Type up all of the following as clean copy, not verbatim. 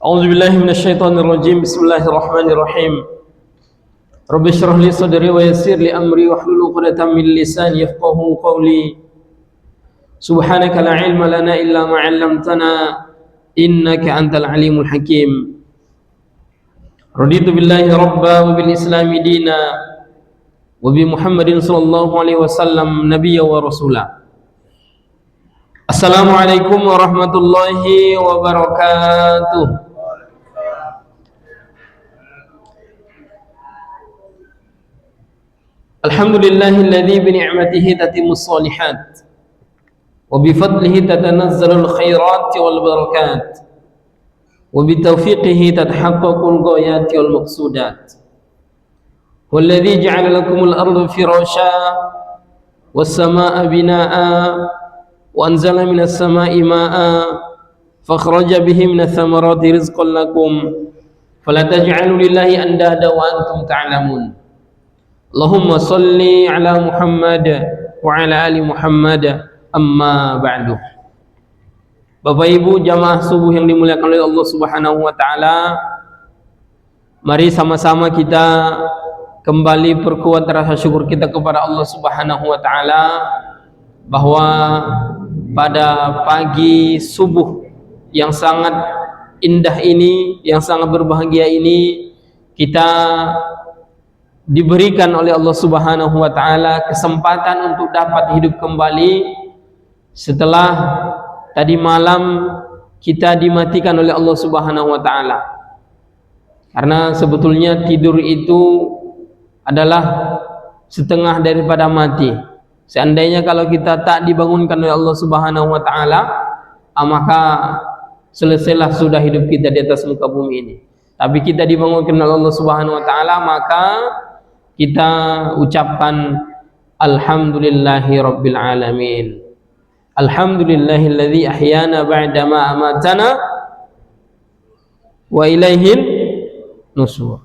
A'udzu billahi minasyaitonir rajim. Bismillahirrahmanirrahim. Rabbi shrah li sadri wa yassir li amri wahlul 'uqdatam min lisani yafqahu qawli. Subhanaka la ilma lana illa ma 'allamtana innaka antal alimul hakim. Raditu billahi rabba wa bil islami dina wa bi Muhammadin sallallahu alaihi wasallam nabiyya wa rasula. Assalamualaikum warahmatullahi wabarakatuh. Alhamdulillahilladzi bi ni'matihi tatimmus shalihat wa bi fadlihi tatanazzalul khairat wal barakat wa bi tawfiqihi tatahaqqaqul ghayati wal maqsudat. Walladzi ja'ala lakumul arda firasha was samaa'a binaa'a wa anzala minas samaa'i maa'a fakhraja bihi minats thamarati rizqan lakum fala taj'alu lillahi andada wa antum ta'lamun. Allahumma salli ala Muhammad wa ala ali Muhammad, amma ba'du. Bapak Ibu jamaah subuh yang dimuliakan oleh Allah Subhanahu wa taala, mari sama-sama kita kembali perkuat rasa syukur kita kepada Allah Subhanahu wa taala bahwa pada pagi subuh yang sangat indah ini, yang sangat berbahagia ini, kita diberikan oleh Allah Subhanahu wa taala kesempatan untuk dapat hidup kembali setelah tadi malam kita dimatikan oleh Allah Subhanahu wa taala. Karena sebetulnya tidur itu adalah setengah daripada mati. Seandainya kalau kita tak dibangunkan oleh Allah Subhanahu wa taala, maka selesailah sudah hidup kita di atas muka bumi ini. Tapi kita dibangunkan oleh Allah Subhanahu wa taala, maka kita ucapkan alhamdulillahi rabbil alamin. Alhamdulillahilladzi ahyana ba'da ma amatana wa ilaihin nusur.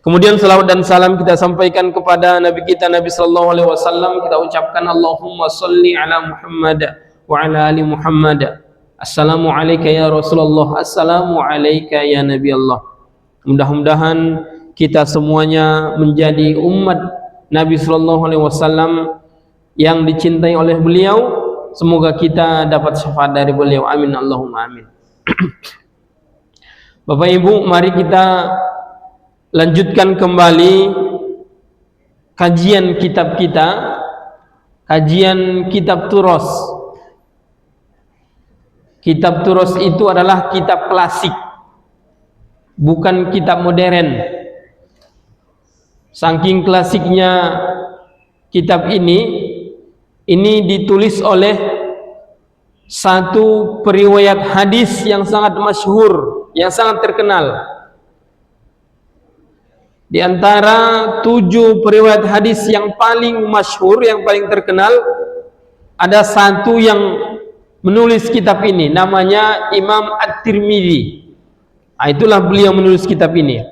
Kemudian salawat dan salam kita sampaikan kepada Nabi kita Nabi sallallahu alaihi wasallam. Kita ucapkan Allahumma shalli ala Muhammad wa ala ali Muhammad. Assalamu alayka ya Rasulullah, assalamu alayka ya Nabi Allah. Mudah-mudahan kita semuanya menjadi umat Nabi sallallahu alaihi wasallam yang dicintai oleh beliau. Semoga kita dapat syafaat dari beliau. Amin Allahumma amin. Bapak Ibu, mari kita lanjutkan kembali kajian kitab kita, kajian kitab Turos. Kitab Turos itu adalah kitab klasik, bukan kitab modern. Saking klasiknya kitab ini ditulis oleh satu periwayat hadis yang sangat masyhur, yang sangat terkenal. Di antara 7 periwayat hadis yang paling masyhur, yang paling terkenal, ada satu yang menulis kitab ini, namanya Imam At-Tirmidzi. Itulah beliau menulis kitab ini.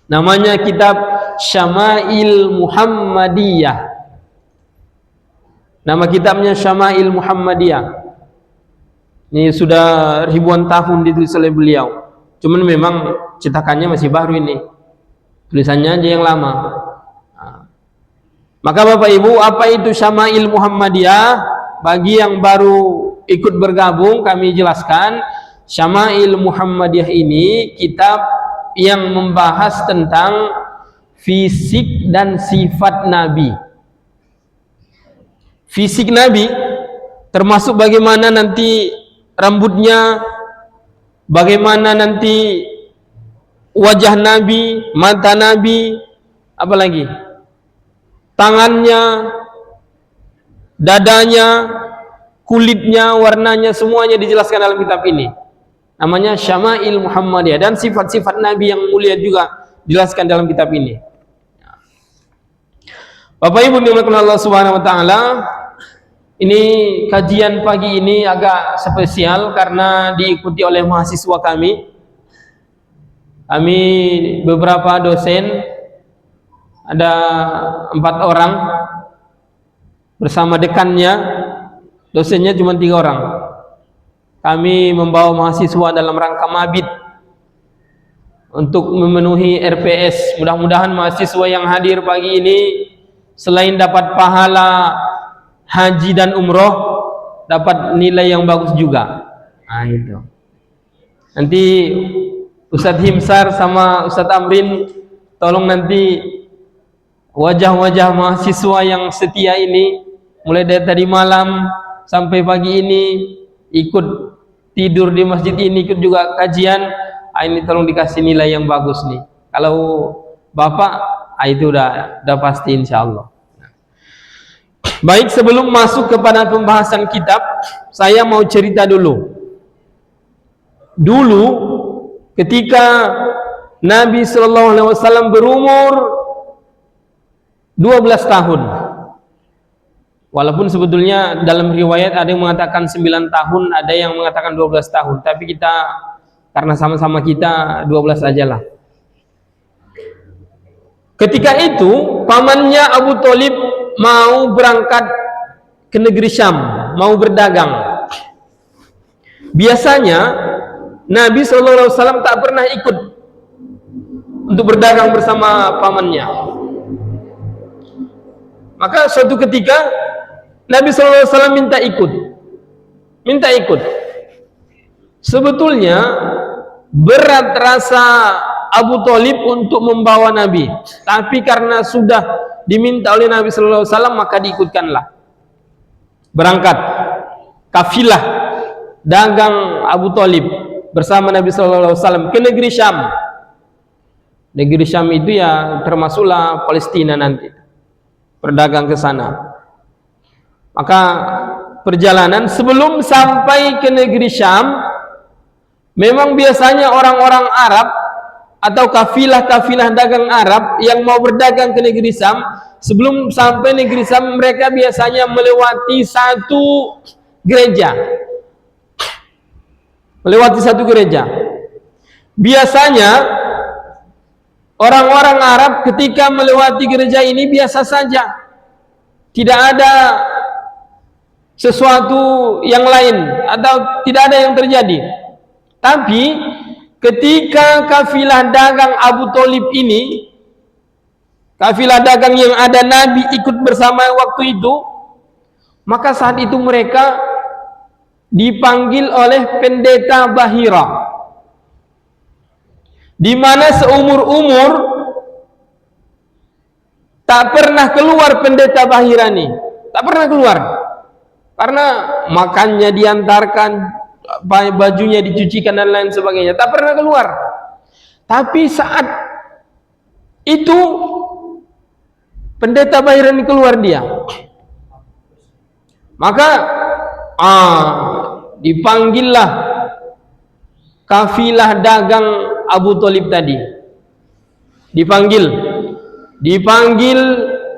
Namanya kitab Syama'il Muhammadiyah. Nama kitabnya Syama'il Muhammadiyah. Ini sudah ribuan tahun ditulis oleh beliau. Cuman memang cetakannya masih baru ini. Tulisannya aja yang lama. Maka Bapak Ibu, apa itu Syama'il Muhammadiyah? Bagi yang baru ikut bergabung, kami jelaskan. Syama'il Muhammadiyah ini kitab yang membahas tentang fisik dan sifat Nabi. Fisik Nabi termasuk bagaimana nanti rambutnya, bagaimana nanti wajah Nabi, mata Nabi, apalagi tangannya, dadanya, kulitnya, warnanya, semuanya dijelaskan dalam kitab ini. Namanya Syama'il Muhammadiyah, dan sifat-sifat Nabi yang mulia juga dijelaskan dalam kitab ini. Bapak Ibu dimuliakan Allah Subhanahu wa taala, ini kajian pagi ini agak spesial karena diikuti oleh mahasiswa kami. Kami beberapa dosen, ada 4 orang bersama dekannya. Dosennya cuma 3 orang. kami membawa mahasiswa dalam rangka mabit untuk memenuhi RPS. Mudah-mudahan mahasiswa yang hadir pagi ini selain dapat pahala haji dan umroh, dapat nilai yang bagus juga. Nah, itu. Nanti Ustadz Himsar sama Ustadz Amrin tolong nanti wajah-wajah mahasiswa yang setia ini mulai dari tadi malam sampai pagi ini ikut tidur di masjid ini, ikut juga kajian, ini tolong dikasih nilai yang bagus nih. Kalau Bapak, itu udah pasti insyaallah. Baik, sebelum masuk kepada pembahasan kitab, saya mau cerita dulu. Dulu ketika Nabi sallallahu alaihi wasallam berumur 12 tahun. Walaupun sebetulnya dalam riwayat ada yang mengatakan 9 tahun, ada yang mengatakan 12 tahun, tapi kita karena sama-sama kita 12 ajalah. Ketika itu pamannya Abu Thalib mau berangkat ke negeri Syam, mau berdagang. Biasanya Nabi SAW tak pernah ikut untuk berdagang bersama pamannya. Maka suatu ketika Nabi SAW minta ikut. Sebetulnya berat rasa Abu Thalib untuk membawa Nabi, tapi karena sudah diminta oleh Nabi SAW, maka diikutkanlah. Berangkat kafilah dagang Abu Thalib bersama Nabi SAW ke negeri Syam. Negeri Syam itu ya termasuklah Palestina nanti. Berdagang ke sana. Maka perjalanan sebelum sampai ke negeri Syam, memang biasanya orang-orang Arab atau kafilah-kafilah dagang Arab yang mau berdagang ke negeri Syam, sebelum sampai negeri Syam mereka biasanya melewati satu gereja. Biasanya orang-orang Arab ketika melewati gereja ini biasa saja, tidak ada sesuatu yang lain atau tidak ada yang terjadi. Tapi ketika kafilah dagang Abu Thalib ini, kafilah dagang yang ada Nabi ikut bersama waktu itu, maka saat itu mereka dipanggil oleh pendeta Bahira, di mana seumur-umur tak pernah keluar pendeta Bahira nih, tak pernah keluar, karena makannya diantarkan, bajunya dicucikan dan lain sebagainya, tak pernah keluar. Tapi saat itu pendeta Bahira ini keluar dia, maka dipanggillah kafilah dagang Abu Thalib tadi, dipanggil,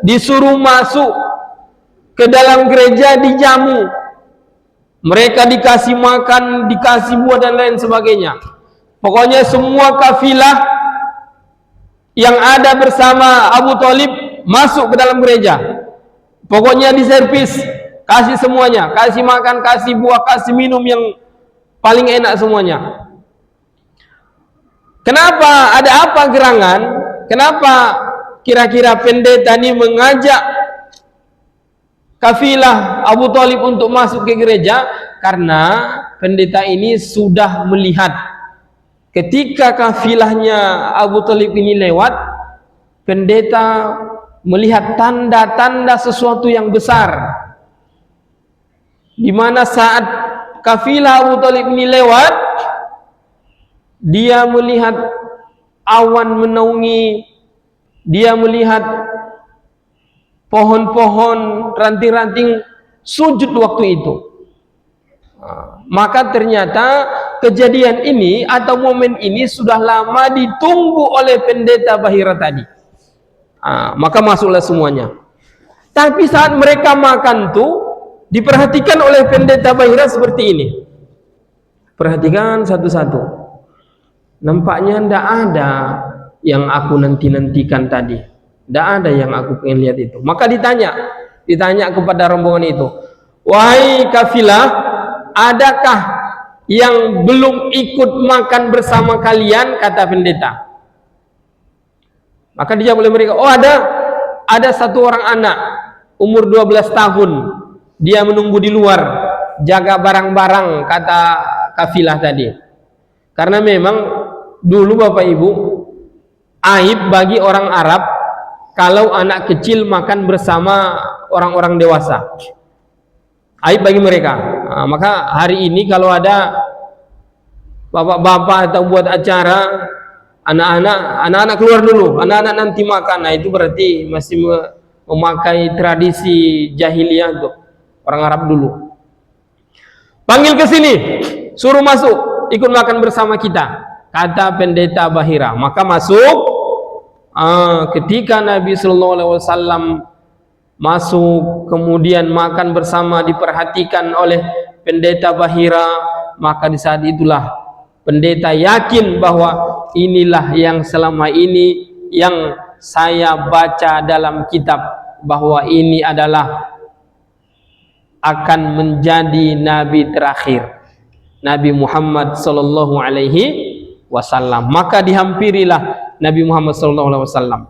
disuruh masuk ke dalam gereja, dijamu. Mereka dikasih makan, dikasih buah dan lain sebagainya. Pokoknya semua kafilah yang ada bersama Abu Thalib masuk ke dalam gereja. Pokoknya diservis, kasih semuanya, kasih makan, kasih buah, kasih minum yang paling enak semuanya. Kenapa? Ada apa gerangan? Kenapa kira-kira pendeta ini mengajak kafilah Abu Thalib untuk masuk ke gereja? Karena pendeta ini sudah melihat ketika kafilahnya Abu Thalib ini lewat, pendeta melihat tanda-tanda sesuatu yang besar, di mana saat kafilah Abu Thalib ini lewat, dia melihat awan menaungi, dia melihat pohon-pohon, ranting-ranting sujud waktu itu. Maka ternyata kejadian ini atau momen ini sudah lama ditunggu oleh pendeta Bahira tadi. Maka masuklah semuanya. Tapi saat mereka makan tuh diperhatikan oleh pendeta Bahira seperti ini. Perhatikan satu-satu. Nampaknya tidak ada yang aku nanti-nantikan tadi. Tidak ada yang aku pengen lihat itu. Maka ditanya kepada rombongan itu, wahai kafilah, adakah yang belum ikut makan bersama kalian, kata pendeta. Maka dijawab oleh mereka, oh ada satu orang anak umur 12 tahun, dia menunggu di luar, jaga barang-barang, kata kafilah tadi. Karena memang dulu Bapak Ibu, aib bagi orang Arab kalau anak kecil makan bersama orang-orang dewasa. Aib bagi mereka. Nah, maka hari ini kalau ada bapak-bapak atau buat acara, anak-anak keluar dulu, anak-anak nanti makan. Nah, itu berarti masih memakai tradisi jahiliyah tuh, orang Arab dulu. Panggil ke sini, suruh masuk, ikut makan bersama kita, kata pendeta Bahira. Maka masuk. Ketika Nabi Sallallahu Alaihi Wasallam masuk, kemudian makan bersama, diperhatikan oleh pendeta Bahira, maka di saat itulah pendeta yakin bahwa inilah yang selama ini yang saya baca dalam kitab, bahwa ini adalah akan menjadi nabi terakhir, Nabi Muhammad sallallahu alaihi wasallam. Maka dihampirilah Nabi Muhammad sallallahu alaihi wasallam,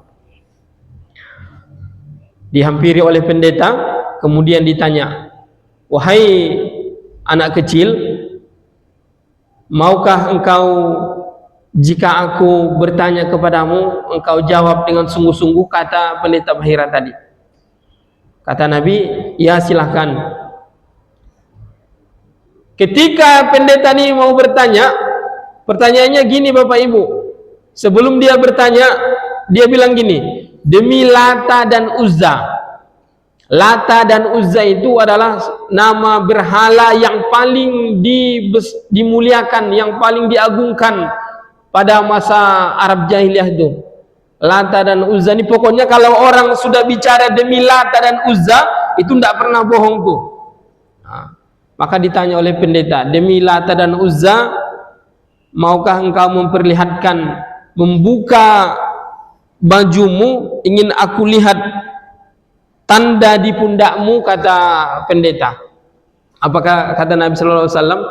dihampiri oleh pendeta, kemudian ditanya, wahai anak kecil, maukah engkau jika aku bertanya kepadamu, engkau jawab dengan sungguh-sungguh, kata pendeta Bahira tadi. Kata Nabi, ya silahkan. Ketika pendeta ini mau bertanya, pertanyaannya gini Bapak Ibu, sebelum dia bertanya, dia bilang gini, demi Lata dan Uzza. Lata dan Uzza itu adalah nama berhala yang paling dimuliakan, yang paling diagungkan pada masa Arab Jahiliyah itu. Lata dan Uzza ini pokoknya kalau orang sudah bicara demi Lata dan Uzza, itu tidak pernah bohong tuh. Nah, maka ditanya oleh pendeta, demi Lata dan Uzza, maukah engkau memperlihatkan, membuka bajumu, ingin aku lihat tanda di pundakmu, kata pendeta. Apakah kata Nabi Sallallahu Alaihi Wasallam,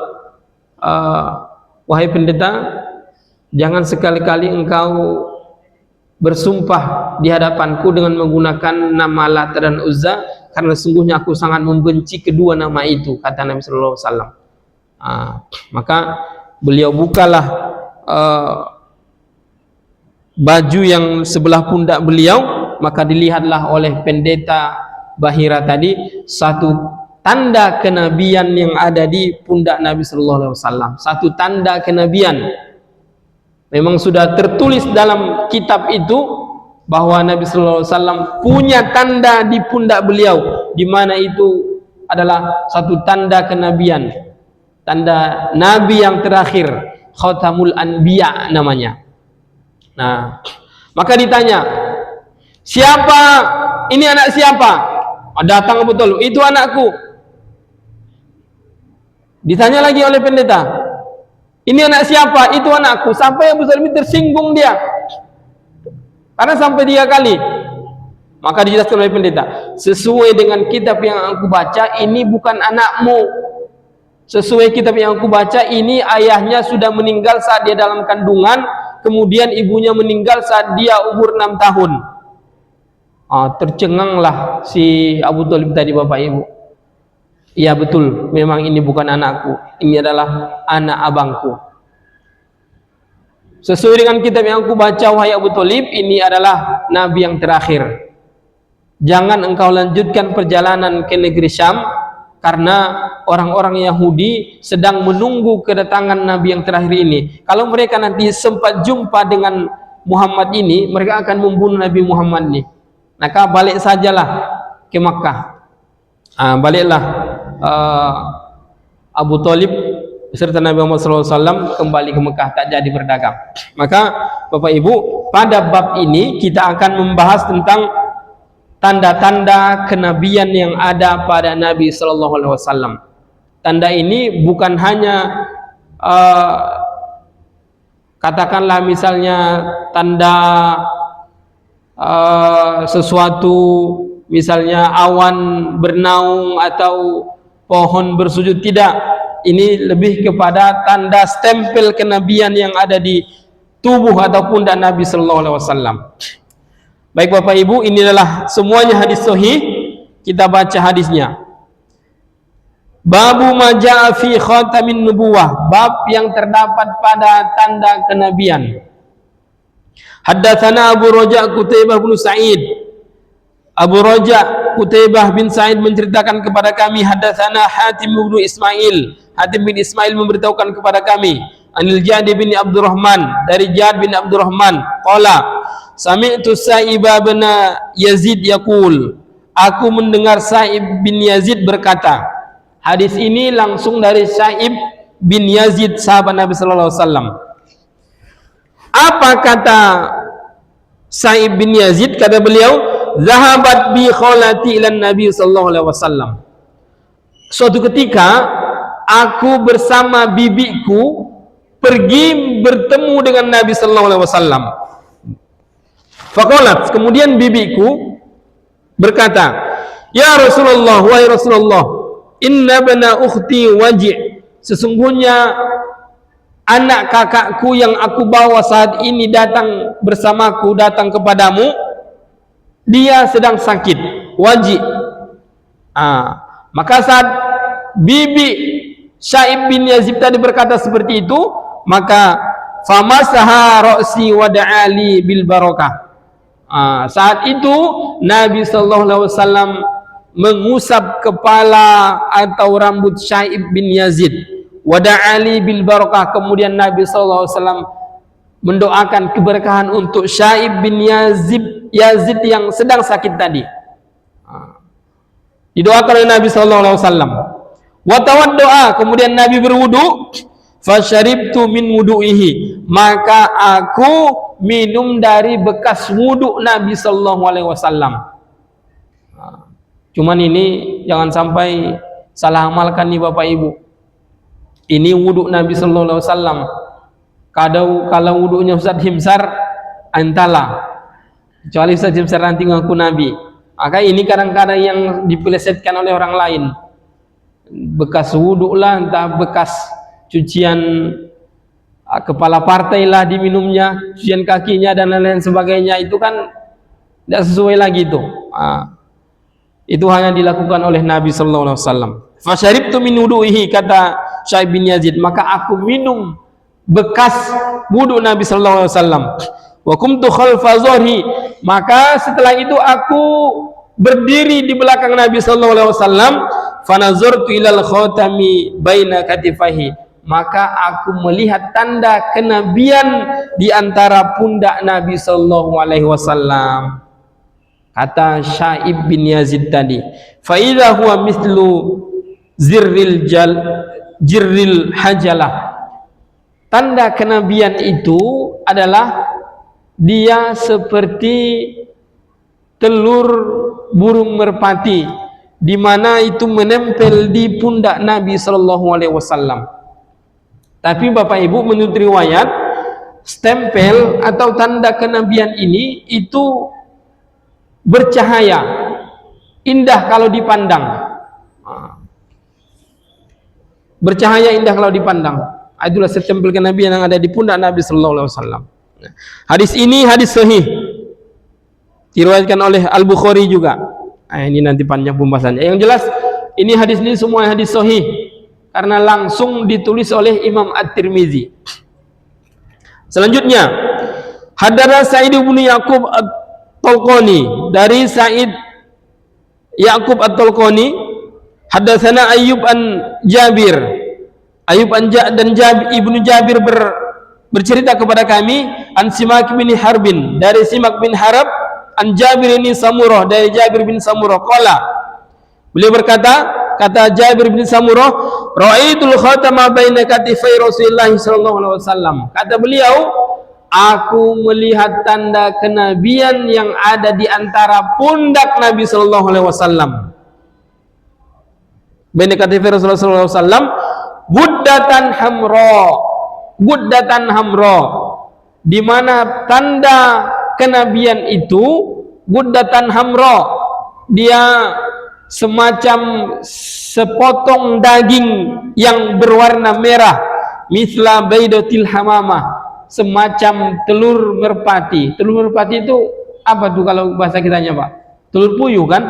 wahai pendeta, jangan sekali-kali engkau bersumpah di hadapanku dengan menggunakan nama Lata dan Uzza, karena sungguhnya aku sangat membenci kedua nama itu, kata Nabi Sallallahu Alaihi Wasallam. Maka beliau bukalah baju yang sebelah pundak beliau, maka dilihatlah oleh pendeta Bahira tadi satu tanda kenabian yang ada di pundak Nabi Sallallahu Alaihi Wasallam. Satu tanda kenabian. Memang sudah tertulis dalam kitab itu bahwa Nabi Sallallahu Alaihi Wasallam punya tanda di pundak beliau, di mana itu adalah satu tanda kenabian, tanda Nabi yang terakhir, Khatamul Anbiya namanya. Nah, maka ditanya, siapa ini, anak siapa? Datang betul, itu anakku. Ditanya lagi oleh pendeta, ini anak siapa? Itu anakku. Sampai Abu Salim tersinggung dia, karena sampai 3 kali. Maka dijelaskan oleh pendeta, sesuai dengan kitab yang aku baca, ini bukan anakmu. Sesuai kitab yang aku baca, ini ayahnya sudah meninggal saat dia dalam kandungan, kemudian ibunya meninggal saat dia umur 6 tahun. Tercenganglah si Abu Thalib tadi, Bapak Ibu. Iya betul, memang ini bukan anakku, ini adalah anak abangku. Sesuai dengan kitab yang aku baca, wahai Abu Thalib, ini adalah Nabi yang terakhir. Jangan engkau lanjutkan perjalanan ke negeri Syam, karena orang-orang Yahudi sedang menunggu kedatangan Nabi yang terakhir ini. Kalau mereka nanti sempat jumpa dengan Muhammad ini, mereka akan membunuh Nabi Muhammad ini. Maka balik sajalah ke Makkah. Baliklah Abu Thalib beserta Nabi Muhammad SAW kembali ke Mekah, tak jadi berdagang. Maka Bapak Ibu, pada bab ini kita akan membahas tentang tanda-tanda kenabian yang ada pada Nabi Sallallahu Alaihi Wasallam. Tanda ini bukan hanya katakanlah misalnya tanda sesuatu, misalnya awan bernaung atau pohon bersujud, tidak. ini lebih kepada tanda stempel kenabian yang ada di tubuh atau pundak Nabi sallallahu alaihi wasallam. Baik Bapak Ibu, ini adalah semuanya hadis sahih. Kita baca hadisnya. Babu ma jaa fi khatamin nubuwah, bab yang terdapat pada tanda kenabian. Haddatsana Abu Raja' Qutaibah bin Sa'id. Abu Raja' Qutaibah bin Sa'id menceritakan kepada kami, haddatsana Hatim bin Ismail. Hatim bin Ismail memberitahukan kepada kami, Anil Jad bin Abdurrahman, dari Jad bin Abdurrahman, qala sami'tu Sa'ib bin Yazid yaqul, aku mendengar Sa'ib bin Yazid berkata. Hadis ini langsung dari Sa'ib bin Yazid, sahabat Nabi sallallahu alaihi wasallam. Apa kata Sa'ib bin Yazid? Kata beliau, zahabat bi kholati ilan Nabi sallallahu alaihi wasallam. Suatu ketika aku bersama bibiku pergi bertemu dengan Nabi sallallahu alaihi wasallam. Faqalat, kemudian bibiku berkata, ya Rasulullah, wahai Rasulullah, inna bana ukhti waji', sesungguhnya anak kakakku yang aku bawa saat ini datang bersamaku, datang kepadamu, dia sedang sakit, waji'. Maka saat bibi Sa'ib bin Yazid tadi berkata seperti itu, maka famasaha ra'si wa da'ali bil barakah. Saat itu Nabi sallallahu alaihi wasallam mengusap kepala atau rambut Sa'ib bin Yazid, wa da'ali bil barakah. Kemudian Nabi sallallahu alaihi wasallam mendoakan keberkahan untuk Sa'ib bin Yazid yang sedang sakit tadi. Didoakan oleh Nabi sallallahu alaihi wasallam. Wa tawaddoa, kemudian Nabi berwudu, fasyaribtu min wudu'ihi, maka aku minum dari bekas wudu Nabi sallallahu alaihi wasallam. Cuman ini jangan sampai salah amalkan nih Bapak Ibu. Ini wudu Nabi sallallahu alaihi wasallam. Kalau wudunya Ustaz Himsar antala, kecuali Ustaz Himsar nanti ngaku Nabi. Maka ini kadang-kadang yang dipelesetkan oleh orang lain. Bekas wudu lah, entah bekas cucian kepala partai lah diminumnya, cucian kakinya dan lain-lain sebagainya, itu kan tidak sesuai lagi itu. Itu hanya dilakukan oleh Nabi sallallahu alaihi wasallam. Fasyaribtu min wudu'ihi, kata Sa'ib bin Yazid, maka aku minum bekas wudu Nabi sallallahu alaihi wasallam. Wa kumtu khalfa zuhri, maka setelah itu aku berdiri di belakang Nabi sallallahu alaihi wasallam. Fanazartu ilal khatami baina katifaihi, maka aku melihat tanda kenabian di antara pundak Nabi sallallahu alaihi wasallam. Kata Sa'ib bin Yazid tadi, fa idza huwa mislu jirril hajalah. Tanda kenabian itu adalah dia seperti telur burung merpati, di mana itu menempel di pundak Nabi sallallahu alaihi wasallam. Tapi Bapak Ibu, menurut riwayat, stempel atau tanda kenabian ini itu bercahaya, indah kalau dipandang. Bercahaya indah kalau dipandang. Itulah stempel kenabian yang ada di pundak Nabi sallallahu alaihi wasallam. Hadis ini hadis sahih, diriwayatkan oleh Al-Bukhari juga. Ini nanti panjang pembahasannya. Yang jelas ini hadis ini semua hadis sahih karena langsung ditulis oleh Imam At-Tirmizi. Selanjutnya, haddatsana Sa'id bin Yaqub At-Talqani, dari Sa'id Yaqub At-Talqani, haddatsana Ayyub an Jabir. Ayyub dan Ibnu Jabir bercerita kepada kami, an Simak bin Harbin, dari Simak bin Harb, an Jabir bin Samurah, dari Jabir bin Samurah, qala, beliau berkata, kata Jabir bin Samurah, ra'aitul khatama baina katifai Rasulullah sallallahu alaihi wasallam. Kata beliau, aku melihat tanda kenabian yang ada di antara pundak Nabi sallallahu alaihi wasallam. Baina katifai Rasulullah sallallahu alaihi wasallam, buddatan hamra, di mana tanda kenabian itu buddatan hamra, dia semacam sepotong daging yang berwarna merah, misla baidatil hamamah, semacam telur merpati. Telur merpati itu apa tuh kalau bahasa kitanya, Pak? Telur puyuh kan?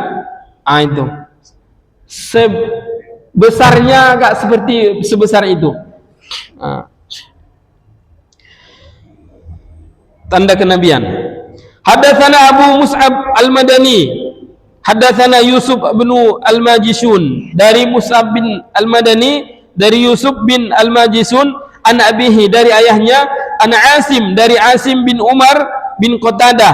Ah, itu. Sebesarnya agak seperti sebesar itu. Tanda kenabian. Hadatsana Abu Mus'ab Al-Madani, hadatsana Yusuf bin Al-Majishun, dari Mus'ab bin Al-Madani, dari Yusuf bin Al-Majishun, an abihi, dari ayahnya, an Asim, dari Asim bin Umar bin Qatadah,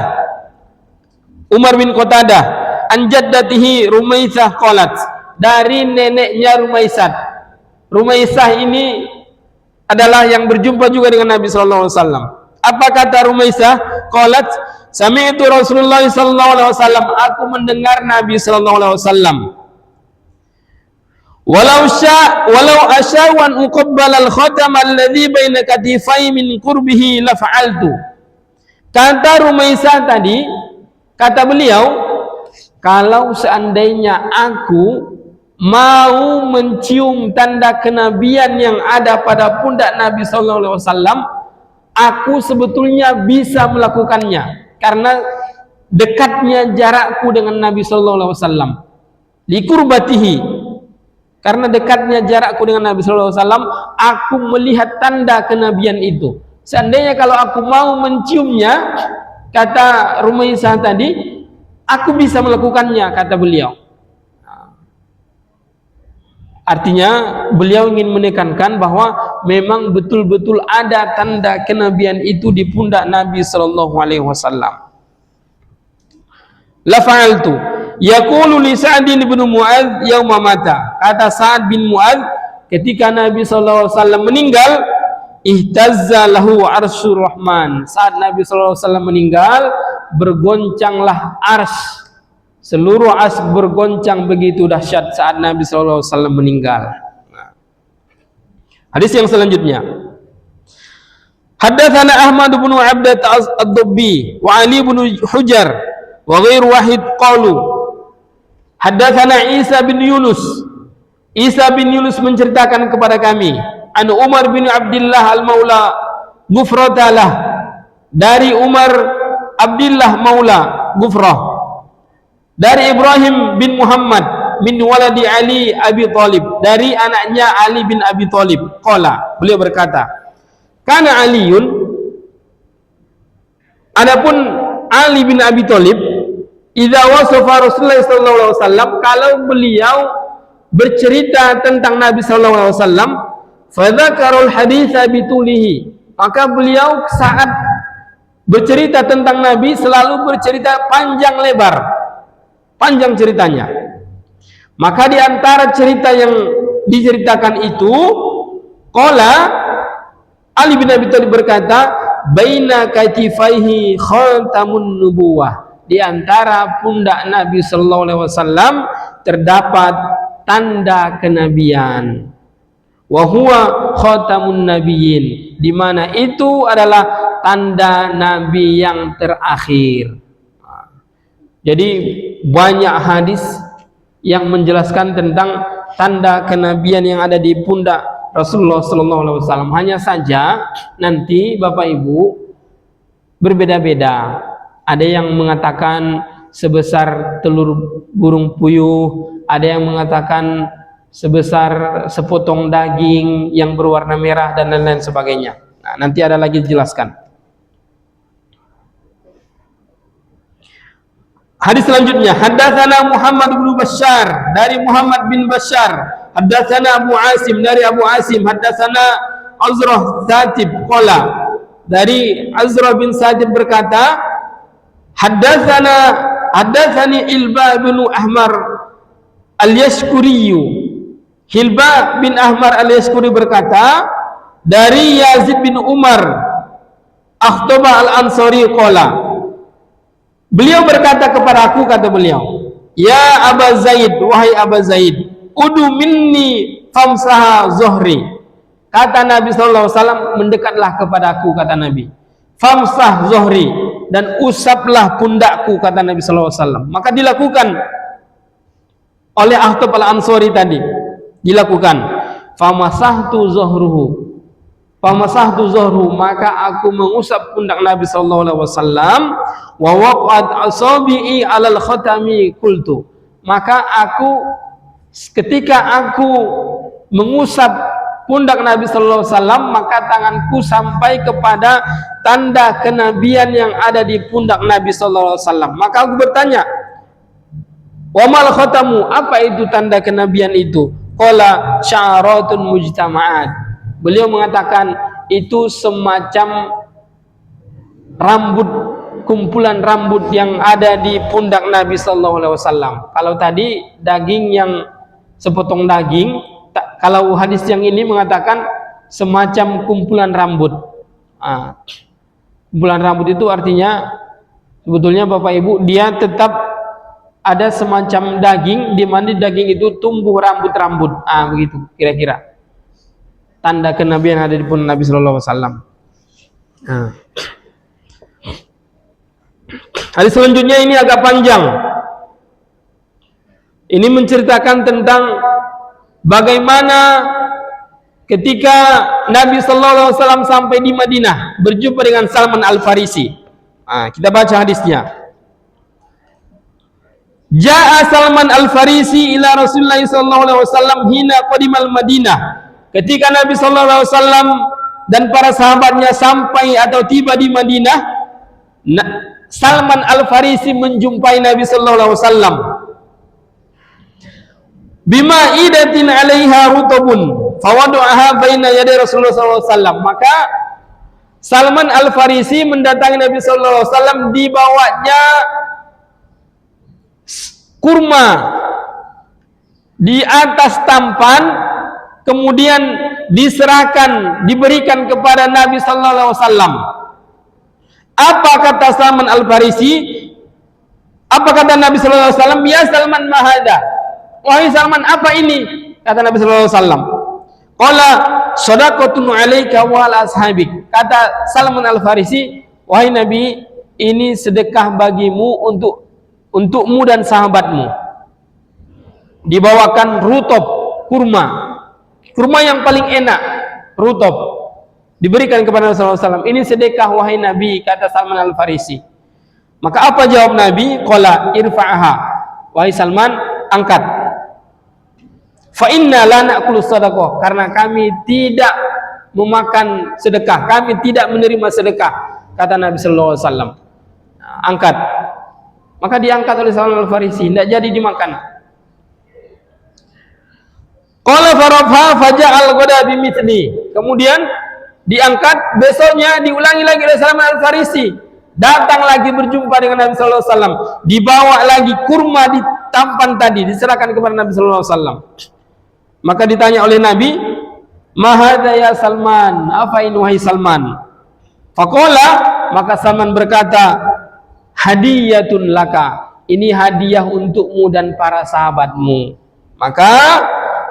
an jaddatihi Rumaisah qalat, dari neneknya Rumaisah. Rumaisah ini adalah yang berjumpa juga dengan Nabi sallallahu alaihi wasallam. Apa kata Rumaisah? Qalat, sami'tu Rasulullah sallallahu alaihi wasallam, aku mendengar Nabi sallallahu alaihi wasallam. Walau asyawan uqabbal al-khatam alladhi baina katifai min qurbihi la fa'altu. Kata Rumaisah tadi, kata beliau, kalau seandainya aku mau mencium tanda kenabian yang ada pada pundak Nabi sallallahu alaihi wasallam, aku sebetulnya bisa melakukannya karena dekatnya jarakku dengan Nabi sallallahu alaihi wasallam. Likurbatihi, karena dekatnya jarakku dengan Nabi sallallahu alaihi wasallam, aku melihat tanda kenabian itu. Seandainya kalau aku mau menciumnya, kata Rumaisah tadi, aku bisa melakukannya, kata beliau. Artinya beliau ingin menekankan bahwa memang betul-betul ada tanda kenabian itu di pundak Nabi sallallahu alaihi wasallam. La fa'altu yaqulu li Sa'd bin Mu'adz yauma mata. Kata Sa'd bin Mu'adz ketika Nabi sallallahu alaihi wasallam meninggal, ihtazza lahu arsyur rahman. Saat Nabi sallallahu alaihi wasallam meninggal, bergoncanglah arsy, seluruh ars bergoncang begitu dahsyat saat Nabi sallallahu alaihi wasallam meninggal. Hadis yang selanjutnya. Haddatsana Ahmad bin Abdat ad-Dubbi wa Ali bin Hujar wa ghairu wahid qalu. Haddatsana Isa bin Yunus. Isa bin Yunus menceritakan kepada kami, an Umar bin Abdullah al-Maula Ghufratalah, dari Umar Abdullah Maula Ghufrah, dari Ibrahim bin Muhammad bin waladi Ali Abi Thalib, dari anaknya Ali bin Abi Thalib. Qala, beliau berkata, kana Aliun, adapun Ali bin Abi Thalib, idza wasafa Rasulullah sallallahu alaihi wasallam, kalau beliau bercerita tentang Nabi sallallahu alaihi wasallam, fa dzakarul haditsa bitulihi, maka beliau saat bercerita tentang Nabi selalu bercerita panjang lebar, panjang ceritanya. Maka di antara cerita yang diceritakan itu, qala, Ali bin Abi Thalib berkata, baina katifaihi khatamun nubuwah, di antara pundak Nabi sallallahu alaihi wasallam terdapat tanda kenabian. Wa huwa khatamun nabiyyin, di mana itu adalah tanda nabi yang terakhir. Jadi banyak hadis yang menjelaskan tentang tanda kenabian yang ada di pundak Rasulullah sallallahu alaihi wasallam. Hanya saja nanti Bapak Ibu berbeda-beda. Ada yang mengatakan sebesar telur burung puyuh, ada yang mengatakan sebesar sepotong daging yang berwarna merah dan lain-lain sebagainya. Nah, nanti ada lagi dijelaskan. Hadis selanjutnya, haddatsana Muhammad bin Bashar, dari Muhammad bin Bashar, haddatsana Abu Asim, dari Abu Asim, haddatsana Azrah Satib qala, dari Azrah bin Satib berkata, haddatsani Hilba bin Ahmar al-Yashkuri. Hilba bin Ahmar al-Yashkuri berkata, dari Yazid bin Umar Akhtaba al-Ansari qala, beliau berkata kepada aku, kata beliau, ya Aba Zaid, wahai Aba Zaid, udu minni famsaha zuhri. Kata Nabi sallallahu alaihi wasallam, mendekatlah kepada aku, kata Nabi, famsah zuhri, dan usaplah pundakku, kata Nabi sallallahu alaihi wasallam. Maka dilakukan oleh Akhtab al-Ansari tadi. dilakukan. Famasahtu zuhruhu, maka aku mengusap pundak Nabi sallallahu alaihi wasallam, wa waqad asabi'i 'alal khatami qultu, maka ketika aku mengusap pundak Nabi sallallahu alaihi wasallam, maka tanganku sampai kepada tanda kenabian yang ada di pundak Nabi sallallahu alaihi wasallam. Maka aku bertanya, wa mal khatamu, apa itu tanda kenabian itu? Qala sya'aratun mujtama'at. Beliau mengatakan itu semacam rambut, kumpulan rambut yang ada di pundak Nabi sallallahu alaihi wasallam. Kalau tadi daging yang sepotong daging, kalau hadis yang ini mengatakan semacam kumpulan rambut. Kumpulan rambut itu artinya sebetulnya Bapak Ibu, dia tetap ada semacam daging, di mana daging itu tumbuh rambut-rambut. Begitu kira-kira tanda kenabian ada di pundak Nabi sallallahu alaihi wasallam. Hadis selanjutnya ini agak panjang. Ini menceritakan tentang bagaimana ketika Nabi sallallahu alaihi wasallam sampai di Madinah berjumpa dengan Salman Al-Farisi. Kita baca hadisnya. Ja'a Salman Al-Farisi ila Rasulullah sallallahu alaihi wasallam hina qadimal Madinah. Ketika Nabi sallallahu alaihi wasallam dan para sahabatnya sampai atau tiba di Madinah, Salman Al-Farisi menjumpai Nabi sallallahu alaihi wasallam. Bima idatin 'alaiha rutubun fawada'aha baina yaday Rasulullah sallallahu alaihi wasallam. Maka Salman Al-Farisi mendatangi Nabi sallallahu alaihi wasallam, dibawanya kurma di atas tampan, kemudian diberikan kepada Nabi sallallahu alaihi wasallam. Apa kata Salman Al-Farisi? Apa kata Nabi sallallahu alaihi wasallam? Ya Salman, ma hadza? Wahai Salman, apa ini? Kata Nabi sallallahu alaihi wasallam. Qala shadaqatun 'alaika wa 'ala ashabik. Kata Salman Al-Farisi, wahai Nabi, ini sedekah bagimu untukmu dan sahabatmu. Dibawakan rutub, kurma yang paling enak, rutub, diberikan kepada Nabi sallallahu alaihi wasallam. Ini sedekah wahai Nabi, kata Salman Al-Farisi. Maka apa jawab Nabi? Qala irfa'aha, wahai Salman, angkat. Fa inna la na'kulu sadaqah, karena kami tidak memakan sedekah, kami tidak menerima sedekah, kata Nabi sallallahu alaihi wasallam. Angkat. Maka diangkat oleh Salman Al-Farisi, tidak jadi dimakan. Qala farafha faja'al ghada bimithli. Kemudian diangkat, besoknya diulangi lagi oleh Salman Al-Farisi. Datang lagi berjumpa dengan Nabi sallallahu alaihi wasallam, dibawa lagi kurma di tampan tadi, diserahkan kepada Nabi sallallahu alaihi wasallam. Maka ditanya oleh Nabi, "Ma hadza ya Salman?" Apa ini wahai Salman? Faqala, maka Salman berkata, "Hadiyatun laka." Ini hadiah untukmu dan para sahabatmu. Maka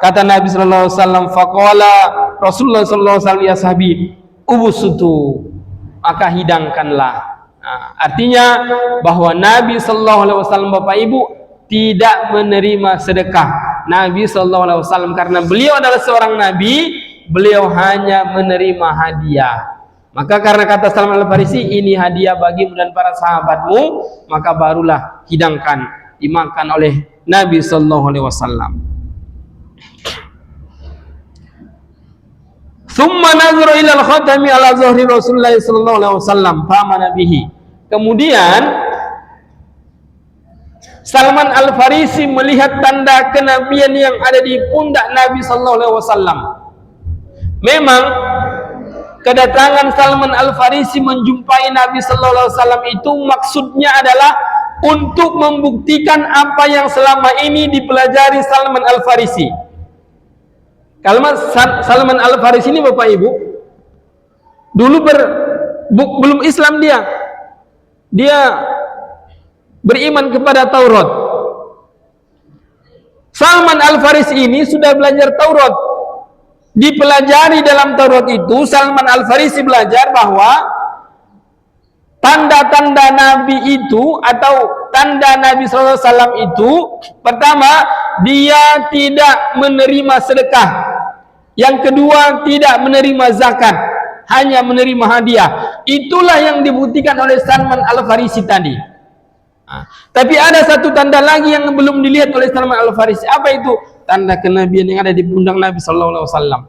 kata Nabi sallallahu alaihi wasallam, faqala Rasulullah sallallahu alaihi wasallam ya sahabi, ubusutu, maka hidangkanlah. Artinya bahwa Nabi sallallahu alaihi wasallam, Bapak Ibu, tidak menerima sedekah. Nabi sallallahu alaihi wasallam, karena beliau adalah seorang nabi, beliau hanya menerima hadiah. Maka karena kata Salman Al-Farisi, ini hadiah bagimu dan para sahabatmu, maka barulah hidangkan, dimakan oleh Nabi sallallahu alaihi wasallam. Thumma nazara ila al-khatami ala zuhri Rasulullah sallallahu alaihi wasallam famana bihi. Kemudian Salman Al-Farisi melihat tanda kenabian yang ada di pundak Nabi sallallahu alaihi wasallam. Memang kedatangan Salman Al-Farisi menjumpai Nabi sallallahu alaihi wasallam itu maksudnya adalah untuk membuktikan apa yang selama ini dipelajari Salman Al-Farisi. Kalau Salman Al-Farisi ini, Bapak Ibu, dulu belum Islam dia beriman kepada Taurat. Salman Al-Farisi ini sudah belajar Taurat. Dipelajari dalam Taurat itu, Salman Al-Farisi belajar bahwa tanda-tanda Nabi itu atau tanda Nabi sallallahu alaihi wasallam itu pertama, dia tidak menerima sedekah. Yang kedua, tidak menerima zakat, hanya menerima hadiah. Itulah yang dibuktikan oleh Salman Al-Farisi tadi. Tapi ada satu tanda lagi yang belum dilihat oleh Salman Al-Farisi. Apa itu? Tanda kenabian yang ada di pundak Nabi sallallahu alaihi wasallam.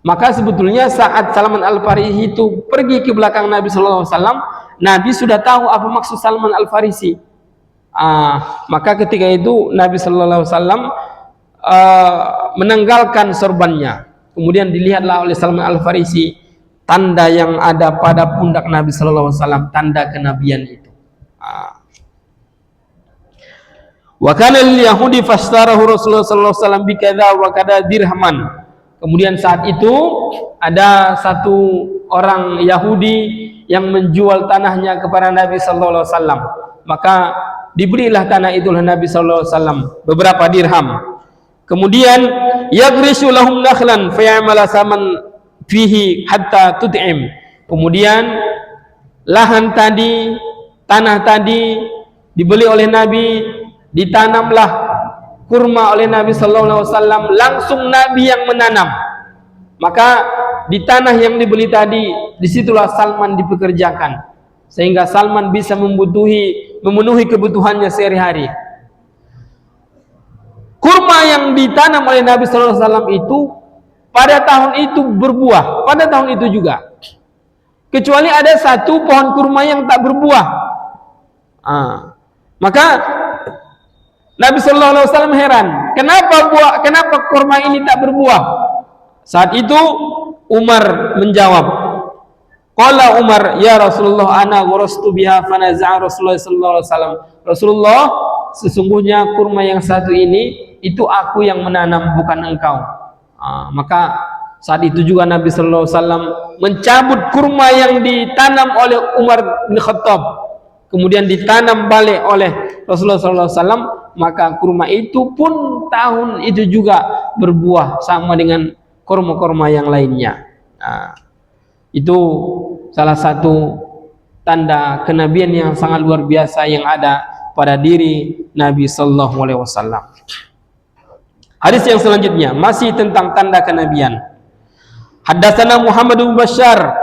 Maka sebetulnya saat Salman Al-Farisi itu pergi ke belakang Nabi sallallahu alaihi wasallam, Nabi sudah tahu apa maksud Salman Al-Farisi. Maka ketika itu Nabi sallallahu alaihi wasallam menanggalkan sorbannya. Kemudian dilihatlah oleh Salman Al-Farisi tanda yang ada pada pundak Nabi sallallahu alaihi wasallam, tanda kenabian itu. Wa kana al-yahudi fashtarahu Rasulullah sallallahu alaihi wasallam bikadza wa kada dirhaman. Kemudian saat itu ada satu orang Yahudi yang menjual tanahnya kepada Nabi sallallahu alaihi wasallam. Maka diberilah tanah itu oleh Nabi sallallahu alaihi wasallam beberapa dirham. Kemudian yagrisu lahum nakhlan fayamala saman fihi hatta tut'im. Kemudian lahan tadi, tanah tadi dibeli oleh Nabi, ditanamlah kurma oleh Nabi sallallahu alaihi wasallam, langsung Nabi yang menanam. Maka di tanah yang dibeli tadi, disitulah Salman dipekerjakan, sehingga Salman bisa memenuhi kebutuhannya sehari-hari. Kurma yang ditanam oleh Nabi sallallahu alaihi wasallam itu pada tahun itu berbuah, pada tahun itu juga. Kecuali ada satu pohon kurma yang tak berbuah. Maka Nabi sallallahu alaihi wasallam heran, kenapa kurma ini tak berbuah? Saat itu Umar menjawab, qala Umar, ya Rasulullah, ana gharastu biha fanaza'a Rasulullah sallallahu alaihi wasallam. Rasulullah, sesungguhnya kurma yang satu ini itu aku yang menanam, bukan engkau. Maka saat itu juga Nabi sallallahu alaihi wasallam mencabut kurma yang ditanam oleh Umar bin Khattab, kemudian ditanam balik oleh Rasulullah sallallahu alaihi wasallam. Maka kurma itu pun tahun itu juga berbuah sama dengan kurma-kurma yang lainnya. Itu salah satu tanda kenabian yang sangat luar biasa yang ada pada diri Nabi sallallahu alaihi wasallam. Hadis yang selanjutnya masih tentang tanda kenabian. Haddatsana Muhammad bin Bashar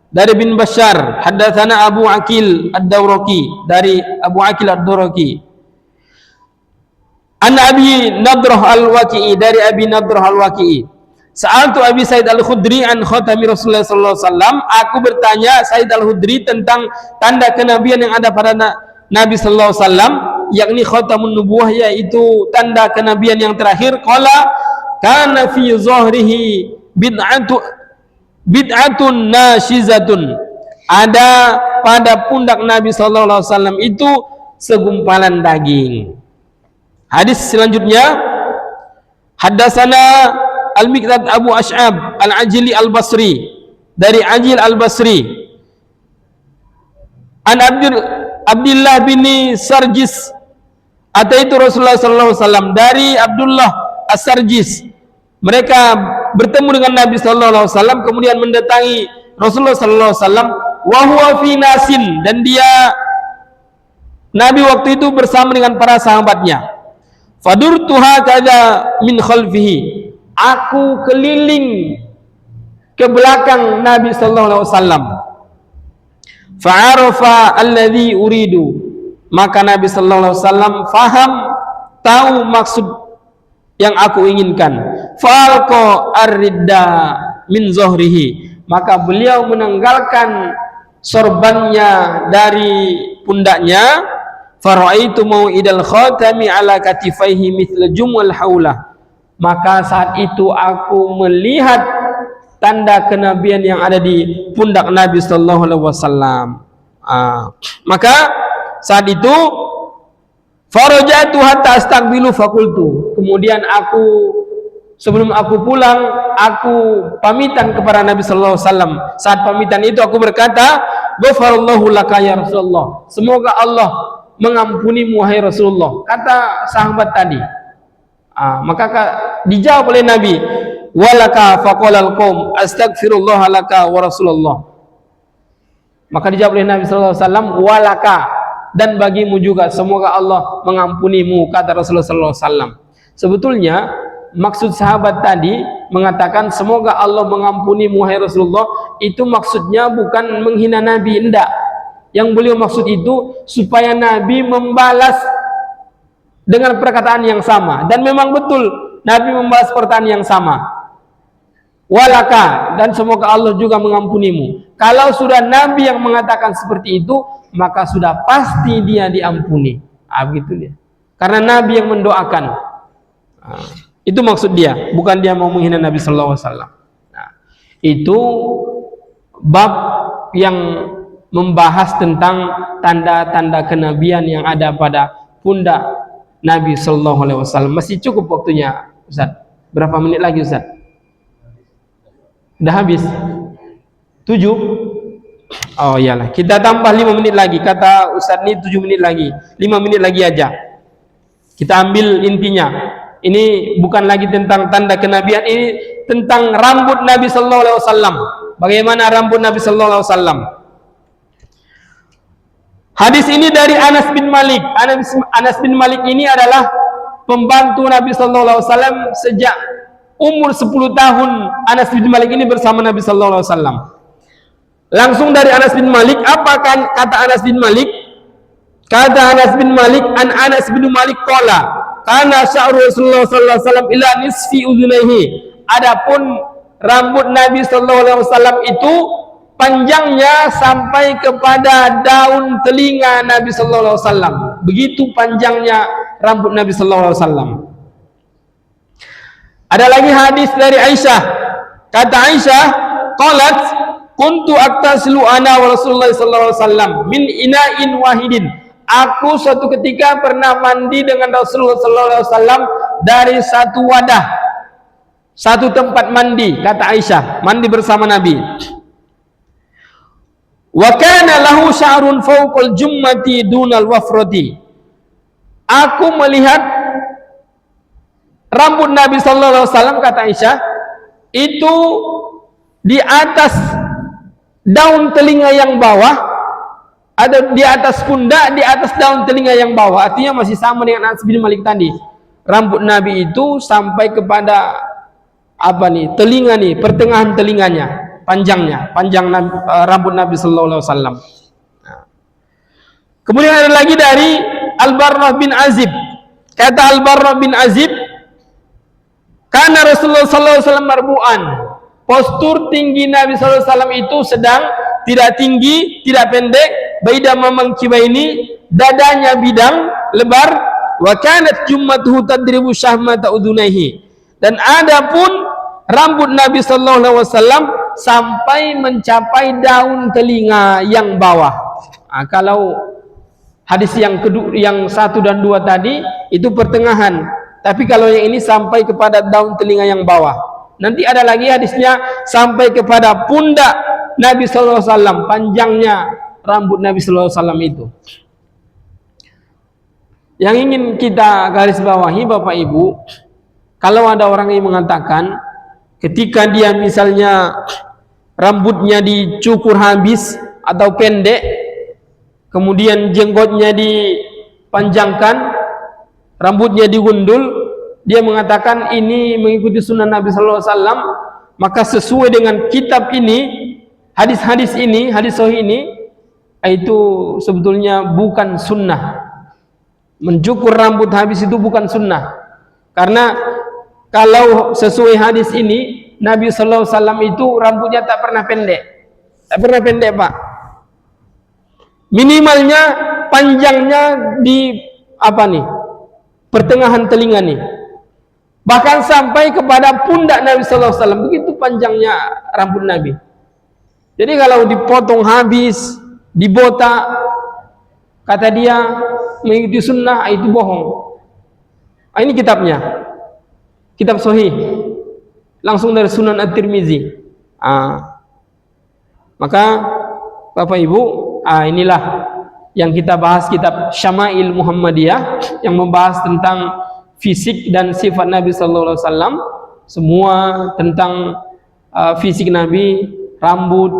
dari bin Bashar, haddatsana Abu Aqil Ad-Dawraqi dari Abu Aqil Ad-Dawraqi. An Abi Nadrah Al-Waqi'i dari Abi Nadrah Al-Waqi'i. Sa'altu Abi Sa'id Al-Khudri an khatami Rasulullah sallallahu alaihi wasallam. Aku bertanya Sa'id Al-Khudri tentang tanda kenabian yang ada pada Nabi sallallahu alaihi wasallam, yakni khatamun nubuwah, yaitu tanda kenabian yang terakhir. Qala kana fi zahrihi bid'atun nashizatun. Ada pada pundak Nabi sallallahu alaihi wasallam itu segumpalan daging. Hadis selanjutnya, haddatsana Al-Miqdad Abu Ash'ab Al-Ajli Al-Basri dari Ajil Al-Basri. An Abdullah bin Sarjis ataitu Rasulullah sallallahu alaihi wasallam, dari Abdullah As-Sarjis. Mereka bertemu dengan Nabi sallallahu alaihi wasallam, kemudian mendatangi Rasulullah sallallahu alaihi wasallam, wa huwa fi nasin, dan dia Nabi waktu itu bersama dengan para sahabatnya. Fadurtuha kada min khalfihi, aku keliling ke belakang Nabi sallallahu alaihi wasallam. Fa'arafa alladhi uridu, maka Nabi sallallahu alaihi wasallam faham, tahu maksud yang aku inginkan. Falqa ar-ridda min zahrihi, maka beliau menanggalkan sorbannya dari pundaknya. Faraitu mau'idal khatami ala katifaihi mithla jumwal haulah, maka saat itu aku melihat tanda kenabian yang ada di pundak Nabi sallallahu alaihi wasallam. Maka saat itu farajatu hatta astaqbilu faqultu, kemudian sebelum aku pulang, aku pamitan kepada Nabi sallallahu alaihi wasallam. Saat pamitan itu aku berkata, ghafarallahu laka ya Rasulullah, semoga Allah mengampunimu wahai Rasulullah, kata sahabat tadi. Maka dijawab oleh Nabi, walaka faqalal qaum astaghfirullah laka wa Rasulullah. Maka dijawab oleh Nabi sallallahu alaihi wasallam, walaka, dan bagimu juga, semoga Allah mengampunimu, kata Rasulullah SAW. Sebetulnya maksud sahabat tadi mengatakan semoga Allah mengampunimu hai Rasulullah, itu maksudnya bukan menghina Nabi, enggak. Yang beliau maksud itu supaya Nabi membalas dengan perkataan yang sama, dan memang betul Nabi membalas perkataan yang sama, walaka, dan semoga Allah juga mengampunimu. Kalau sudah Nabi yang mengatakan seperti itu, maka sudah pasti dia diampuni. Begitu dia, karena Nabi yang mendoakan. Itu maksud dia, bukan dia mau menghina Nabi Sallallahu Alaihi Wasallam. Itu bab yang membahas tentang tanda-tanda kenabian yang ada pada pundak Nabi Sallallahu Alaihi Wasallam. Masih cukup waktunya, Ustaz? Berapa menit lagi, Ustaz? Udah habis? 7? Oh iyalah, kita tambah 5 menit lagi. Kata Ustaz ini 7 menit lagi, 5 menit lagi aja. Kita ambil intinya. Ini bukan lagi tentang tanda kenabian, ini tentang rambut Nabi Sallallahu Alaihi Wasallam. Bagaimana rambut Nabi Sallallahu Alaihi Wasallam? Hadis ini dari Anas bin Malik. Anas bin Malik ini adalah pembantu Nabi Sallallahu Alaihi Wasallam sejak umur 10 tahun. Anas bin Malik ini bersama Nabi Sallallahu Alaihi Wasallam. Langsung dari Anas bin Malik. Apa kata Anas bin Malik? Kata Anas bin Malik, an Anas bin Malik qala, kana sya'ru Rasulullah sallallahu alaihi wasallam ila nisfi udhunaihi. Adapun rambut Nabi sallallahu alaihi wasallam itu panjangnya sampai kepada daun telinga Nabi sallallahu alaihi wasallam. Begitu panjangnya rambut Nabi sallallahu alaihi wasallam. Ada lagi hadis dari Aisyah. Kata Aisyah, qalat kuntu aktasilu ana wa Rasulullah sallallahu alaihi wasallam min ina'in wahidin. Aku suatu ketika pernah mandi dengan Rasulullah SAW dari satu wadah, satu tempat mandi. Kata Aisyah, mandi bersama Nabi. Wa kana lahu sya'run fawqal jummati dunal wafrati. Aku melihat rambut Nabi SAW, kata Aisyah, itu di atas daun telinga yang bawah, ada di atas pundak, di atas daun telinga yang bawah. Artinya masih sama dengan Anas bin Malik tadi. Rambut Nabi itu sampai kepada telinga nih, pertengahan telinganya, panjang rambut Nabi Sallallahu Alaihi Wasallam. Kemudian ada lagi dari Al-Barrah bin Azib. Kata Al-Barrah bin Azib, karena Rasulullah Sallallahu Alaihi Wasallam marbu'an. Postur tinggi Nabi Sallallahu Alaihi Wasallam itu sedang, tidak tinggi, tidak pendek. Baida mamang kibaini, dadanya bidang lebar. Wa kanat jummatuhu tadribu syahmata udhunaihi. Dan adapun rambut Nabi sallallahu alaihi wasallam sampai mencapai daun telinga yang bawah. Kalau hadis yang kedua, yang 1 dan 2 tadi itu pertengahan. Tapi kalau yang ini sampai kepada daun telinga yang bawah. Nanti ada lagi hadisnya sampai kepada pundak Nabi sallallahu alaihi wasallam, panjangnya rambut Nabi sallallahu alaihi wasallam itu. Yang ingin kita garis bawahi, Bapak Ibu, kalau ada orang yang mengatakan ketika dia misalnya rambutnya dicukur habis atau pendek, kemudian jenggotnya dipanjangkan, rambutnya digundul, dia mengatakan ini mengikuti sunnah Nabi sallallahu alaihi wasallam, maka sesuai dengan kitab ini, hadis-hadis ini, hadis sahih ini, itu sebetulnya bukan sunnah. Mencukur rambut habis itu bukan sunnah. Karena kalau sesuai hadis ini, Nabi sallallahu alaihi wasallam itu rambutnya tak pernah pendek. Tak pernah pendek, Pak. Minimalnya panjangnya di pertengahan telinga nih. Bahkan sampai kepada pundak Nabi sallallahu alaihi wasallam, begitu panjangnya rambut Nabi. Jadi kalau dipotong habis, dibotak, kata dia mengikuti sunnah, itu bohong. Ini kitabnya, kitab sahih, langsung dari Sunan At-Tirmizi. Maka Bapak Ibu, inilah yang kita bahas, kitab Syama'il Muhammadiyah yang membahas tentang fisik dan sifat Nabi sallallahu alaihi wasallam, semua tentang fisik Nabi, rambut,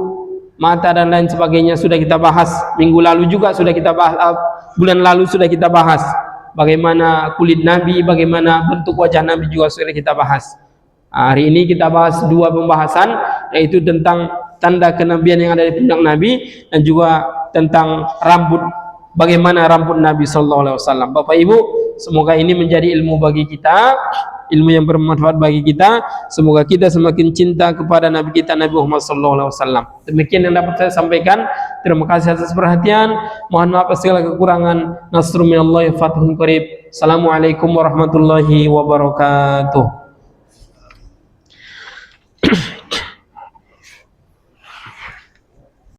mata dan lain sebagainya sudah kita bahas. Minggu lalu juga sudah kita bahas bulan lalu sudah kita bahas. Bagaimana kulit Nabi, bagaimana bentuk wajah Nabi juga sudah kita bahas. Hari ini kita bahas dua pembahasan, yaitu tentang tanda kenabian yang ada di pundak Nabi dan juga tentang rambut, bagaimana rambut Nabi sallallahu alaihi wasallam. Bapak Ibu, semoga ini menjadi ilmu bagi kita, ilmu yang bermanfaat bagi kita. Semoga kita semakin cinta kepada Nabi kita, Nabi Muhammad sallallahu alaihi wasallam. Demikian yang dapat saya sampaikan. Terima kasih atas perhatian. Mohon maaf atas segala kekurangan. Nasrun minallahi fathun qarib. Assalamualaikum warahmatullahi wabarakatuh.